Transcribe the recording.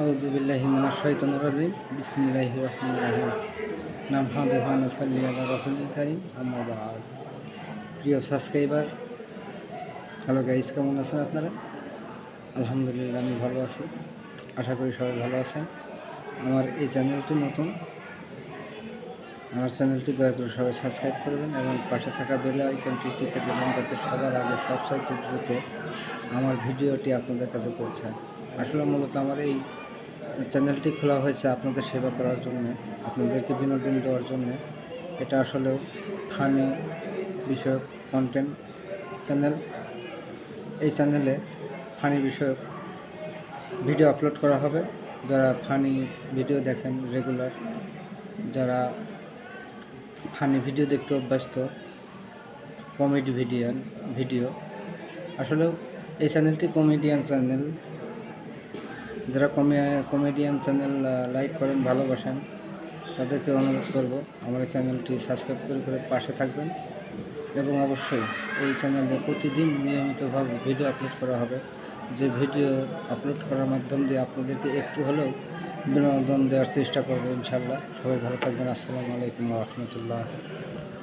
আউযু বিল্লাহি মিনাশ শাইতানির রাজিম। বিসমিল্লাহির রহমানির রহিম। নাহমাদুহু ওয়া নুসাল্লি আলা রাসূলিল কারীম, আম্মা বা'দ। প্রিয় সাবস্ক্রাইবার, হ্যালো গাইস, কেমন আছেন আপনারা? আলহামদুলিল্লাহ, আমি ভালো আছি। আশা করি সবাই ভালো আছেন। আমার এই চ্যানেলটি নতুন। আমার চ্যানেলটি দয়া করে সবাই সাবস্ক্রাইব করবেন এবং পাশে থাকা বেল আইকনটি টিপে দেবেন, যাতে সবার আগে সবচাইতে দ্রুত আমার ভিডিওটি আপনাদের কাছে পৌঁছায়। আসলে মূলত আমার এই চ্যানেলটি খোলা হয়েছে আপনাদের সেবা করার জন্য, আপনাদেরকে বিনোদন দেওয়ার জন্য। এটা আসলেও ফানি বিষয়ক কন্টেন্ট চ্যানেল। এই চ্যানেলে ফানি বিষয়ক ভিডিও আপলোড করা হবে। যারা ফানি ভিডিও দেখেন রেগুলার, যারা ফানি ভিডিও দেখতে অভ্যস্ত, কমেডি ভিডিও আসলেও এই চ্যানেলটি কমেডিয়ান চ্যানেল। যারা কমেডিয়ান চ্যানেল লাইক করেন, ভালোবাসেন, তাদেরকে অনুরোধ করব আমার এই চ্যানেলটি সাবস্ক্রাইব করে পাশে থাকবেন। এবং অবশ্যই এই চ্যানেলে প্রতিদিন নিয়মিতভাবে ভিডিও আপলোড করা হবে, যে ভিডিও আপলোড করার মাধ্যম দিয়ে আপনাদেরকে একটু হলেও বিনোদন দেওয়ার চেষ্টা করবো ইনশাল্লাহ। সবাই ভালো থাকবেন। আসসালামু আলাইকুম ওয়া রাহমাতুল্লাহ।